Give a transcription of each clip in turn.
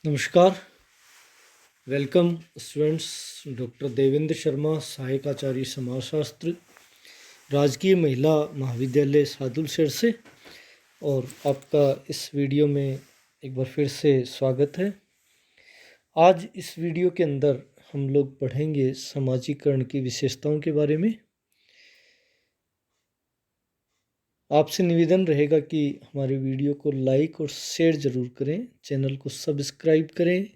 नमस्कार। Welcome students. Doctor Devendra Sharma, सहायक आचार्य समाजशास्त्र, राजकीय महिला महाविद्यालय सादुलशहर से। और आपका इस वीडियो में एक बार फिर से स्वागत है। आज इस वीडियो के अंदर हम लोग पढ़ेंगे समाजीकरण की विशेषताओं के बारे में। आपसे निवेदन रहेगा कि हमारे वीडियो को लाइक और शेयर ज़रूर करें, चैनल को सब्सक्राइब करें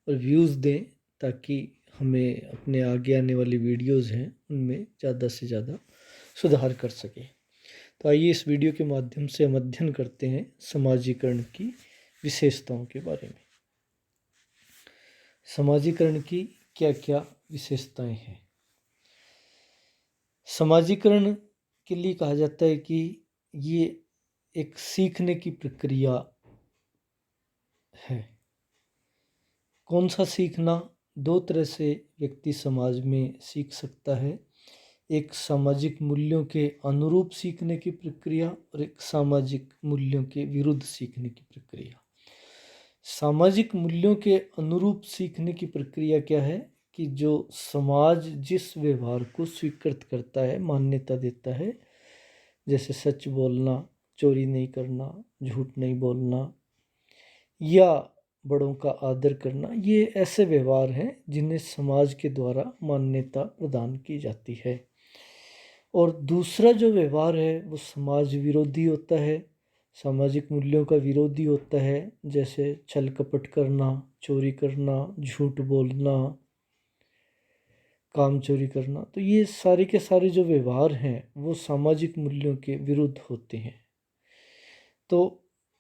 और व्यूज़ दें, ताकि हमें अपने आगे आने वाली वीडियोज़ हैं उनमें ज़्यादा से ज़्यादा सुधार कर सकें। तो आइए इस वीडियो के माध्यम से हम अध्ययन करते हैं समाजीकरण की विशेषताओं के बारे में। समाजीकरण की क्या क्या विशेषताएं हैं? समाजीकरण के लिए कहा जाता है कि ये एक सीखने की प्रक्रिया है। कौन सा सीखना? दो तरह से व्यक्ति समाज में सीख सकता है। एक सामाजिक मूल्यों के अनुरूप सीखने की प्रक्रिया और एक सामाजिक मूल्यों के विरुद्ध सीखने की प्रक्रिया। सामाजिक मूल्यों के अनुरूप सीखने की प्रक्रिया क्या है कि जो समाज जिस व्यवहार को स्वीकृत करता है, मान्यता देता है, जैसे सच बोलना, चोरी नहीं करना, झूठ नहीं बोलना या बड़ों का आदर करना, ये ऐसे व्यवहार हैं जिन्हें समाज के द्वारा मान्यता प्रदान की जाती है। और दूसरा जो व्यवहार है वो समाज विरोधी होता है, सामाजिक मूल्यों का विरोधी होता है, जैसे छल कपट करना, चोरी करना, झूठ बोलना, काम चोरी करना। तो ये सारे के सारे जो व्यवहार हैं वो सामाजिक मूल्यों के विरुद्ध होते हैं। तो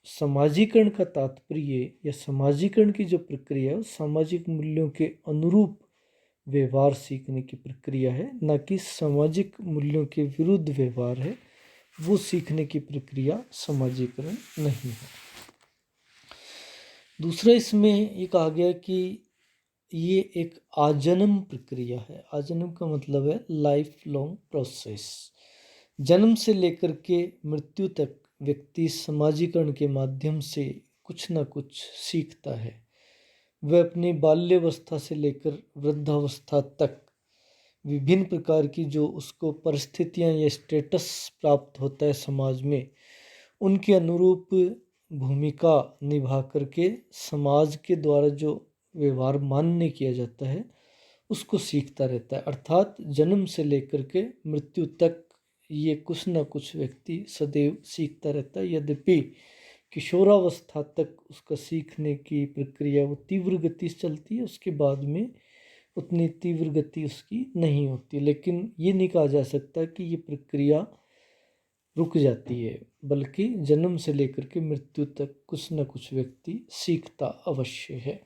समाजीकरण का तात्पर्य या समाजीकरण की जो प्रक्रिया है सामाजिक मूल्यों के अनुरूप व्यवहार सीखने की प्रक्रिया है, ना कि सामाजिक मूल्यों के विरुद्ध व्यवहार है वो सीखने की प्रक्रिया समाजीकरण नहीं है। दूसरा इसमें ये कहा गया कि ये एक आजन्म प्रक्रिया है। आजन्म का मतलब है लाइफ लॉन्ग प्रोसेस। जन्म से लेकर के मृत्यु तक व्यक्ति समाजीकरण के माध्यम से कुछ ना कुछ सीखता है। वह अपनी बाल्यावस्था से लेकर वृद्धावस्था तक विभिन्न प्रकार की जो उसको परिस्थितियां या स्टेटस प्राप्त होता है समाज में, उनके अनुरूप भूमिका निभा करके समाज के द्वारा जो व्यवहार मान्य किया जाता है उसको सीखता रहता है। अर्थात जन्म से लेकर के मृत्यु तक ये कुछ न कुछ व्यक्ति सदैव सीखता रहता है। यद्यपि किशोरावस्था तक उसका सीखने की प्रक्रिया वो तीव्र गति से चलती है, उसके बाद में उतनी तीव्र गति उसकी नहीं होती, लेकिन ये नहीं कहा जा सकता कि ये प्रक्रिया रुक जाती है, बल्कि जन्म से लेकर के मृत्यु तक कुछ न कुछ व्यक्ति सीखता अवश्य है।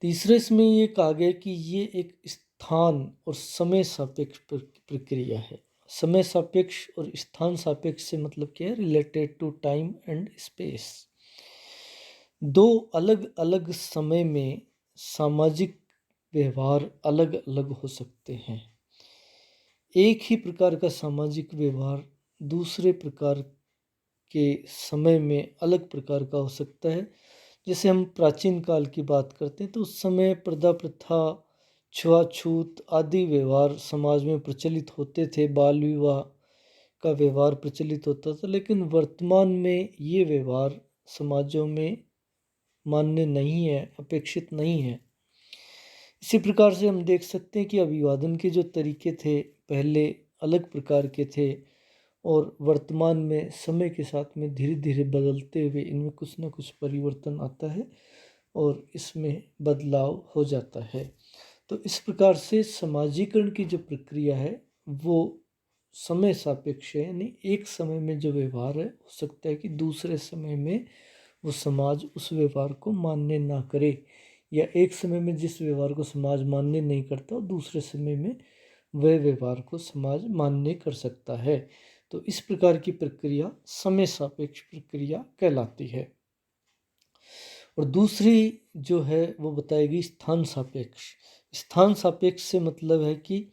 तीसरे इसमें ये कहा गया कि ये एक स्थान और समय सापेक्ष प्रक्रिया है। समय सापेक्ष और स्थान सापेक्ष से मतलब क्या है? Related to time and space. दो अलग अलग समय में सामाजिक व्यवहार अलग अलग हो सकते हैं। एक ही प्रकार का सामाजिक व्यवहार दूसरे प्रकार के समय में अलग प्रकार का हो सकता है। जैसे हम प्राचीन काल की बात करते हैं तो उस समय प्रथा प्रथा, छुआछूत आदि व्यवहार समाज में प्रचलित होते थे, बाल विवाह का व्यवहार प्रचलित होता था, लेकिन वर्तमान में ये व्यवहार समाजों में मान्य नहीं है, अपेक्षित नहीं है। इसी प्रकार से हम देख सकते हैं कि अभिवादन के जो तरीके थे पहले अलग प्रकार के थे और वर्तमान में समय के साथ में धीरे धीरे बदलते हुए इनमें कुछ ना कुछ परिवर्तन आता है और इसमें बदलाव हो जाता है। तो इस प्रकार से समाजीकरण की जो प्रक्रिया है वो समय सापेक्ष है, यानी एक समय में जो व्यवहार है हो सकता है कि दूसरे समय में वो समाज उस व्यवहार को मान्य ना करे, या एक समय में जिस व्यवहार को समाज मान्य नहीं करता दूसरे समय में वह व्यवहार को समाज मान्य कर सकता है। तो इस प्रकार की प्रक्रिया समय सापेक्ष प्रक्रिया कहलाती है। और दूसरी जो है वो बताएगी स्थान सापेक्ष। स्थान सापेक्ष से मतलब है कि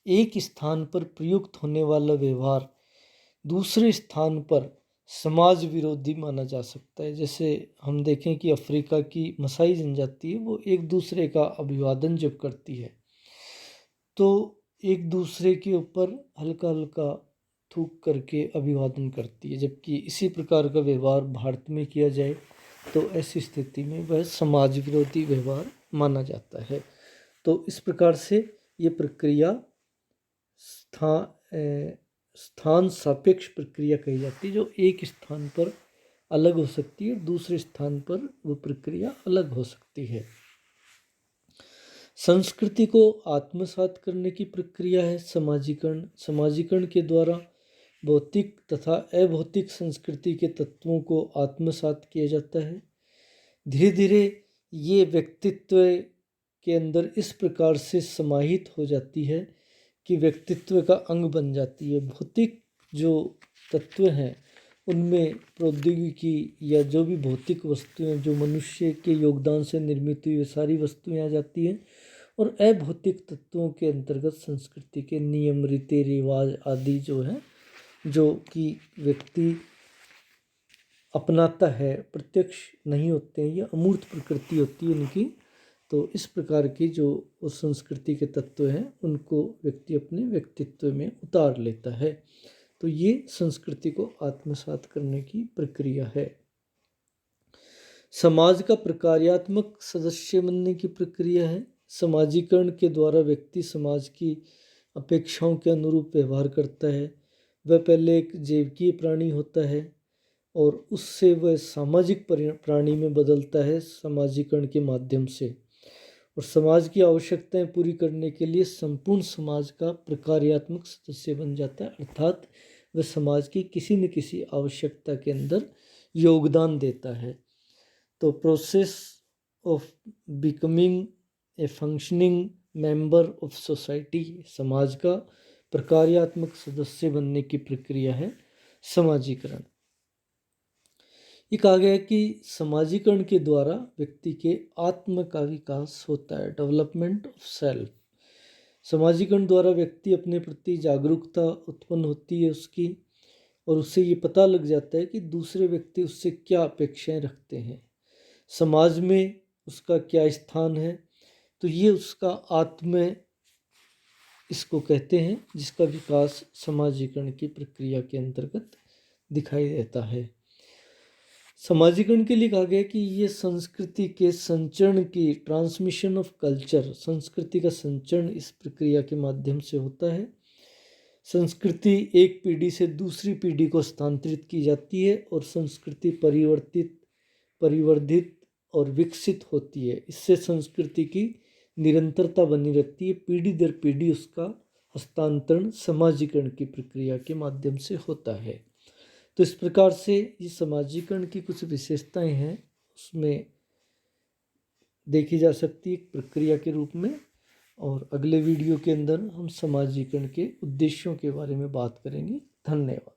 एक स्थान पर प्रयुक्त होने वाला व्यवहार दूसरे स्थान पर समाज विरोधी माना जा सकता है। जैसे हम देखें कि अफ्रीका की मसाई जनजाति है, वो एक दूसरे का अभिवादन जब करती है तो एक दूसरे के ऊपर हल्का हल्का थूक करके अभिवादन करती है, जबकि इसी प्रकार का व्यवहार भारत में किया जाए तो ऐसी स्थिति में वह समाज विरोधी व्यवहार माना जाता है। तो इस प्रकार से ये प्रक्रिया स्थान सापेक्ष प्रक्रिया कही जाती है, जो एक स्थान पर अलग हो सकती है, दूसरे स्थान पर वो प्रक्रिया अलग हो सकती है। संस्कृति को आत्मसात करने की प्रक्रिया है समाजीकरण। समाजीकरण के द्वारा भौतिक तथा अभौतिक संस्कृति के तत्वों को आत्मसात किया जाता है। धीरे धीरे ये व्यक्तित्व के अंदर इस प्रकार से समाहित हो जाती है कि व्यक्तित्व का अंग बन जाती है। भौतिक जो तत्व हैं उनमें प्रौद्योगिकी या जो भी भौतिक वस्तुएं जो मनुष्य के योगदान से निर्मित हुई, वे सारी वस्तुएं आ जाती हैं। और अभौतिक तत्वों के अंतर्गत संस्कृति के नियम, रीति रिवाज आदि जो है, जो कि व्यक्ति अपनाता है, प्रत्यक्ष नहीं होते हैं, ये अमूर्त प्रकृति होती है इनकी। तो इस प्रकार की जो उस संस्कृति के तत्व हैं उनको व्यक्ति अपने व्यक्तित्व में उतार लेता है। तो ये संस्कृति को आत्मसात करने की प्रक्रिया है। समाज का प्रकार्यात्मक सदस्य बनने की प्रक्रिया है। समाजीकरण के द्वारा व्यक्ति समाज की अपेक्षाओं के अनुरूप व्यवहार करता है। वह पहले एक जैविकीय प्राणी होता है और उससे वह सामाजिक प्राणी में बदलता है समाजीकरण के माध्यम से, और समाज की आवश्यकताएं पूरी करने के लिए संपूर्ण समाज का प्रकार्यात्मक सदस्य बन जाता है, अर्थात वह समाज की किसी न किसी आवश्यकता के अंदर योगदान देता है। तो process of becoming a functioning member of society, समाज का प्रकार्यात्मक सदस्य बनने की प्रक्रिया है समाजीकरण। ये कहा गया है कि समाजीकरण के द्वारा व्यक्ति के आत्म का विकास होता है, डेवलपमेंट ऑफ सेल्फ। समाजीकरण द्वारा व्यक्ति अपने प्रति जागरूकता उत्पन्न होती है उसकी, और उससे ये पता लग जाता है कि दूसरे व्यक्ति उससे क्या अपेक्षाएं रखते हैं, समाज में उसका क्या स्थान है। तो ये उसका आत्म इसको कहते हैं, जिसका विकास समाजीकरण की प्रक्रिया के अंतर्गत दिखाई देता है। समाजीकरण के लिए कहा गया कि ये संस्कृति के संचरण की, ट्रांसमिशन ऑफ कल्चर, संस्कृति का संचरण इस प्रक्रिया के माध्यम से होता है। संस्कृति एक पीढ़ी से दूसरी पीढ़ी को स्थानांतरित की जाती है और संस्कृति परिवर्धित और विकसित होती है। इससे संस्कृति की निरंतरता बनी रहती है, पीढ़ी दर पीढ़ी उसका हस्तांतरण समाजीकरण की प्रक्रिया के माध्यम से होता है। तो इस प्रकार से ये समाजीकरण की कुछ विशेषताएं हैं, उसमें देखी जा सकती है एक प्रक्रिया के रूप में। और अगले वीडियो के अंदर हम समाजीकरण के उद्देश्यों के बारे में बात करेंगे। धन्यवाद।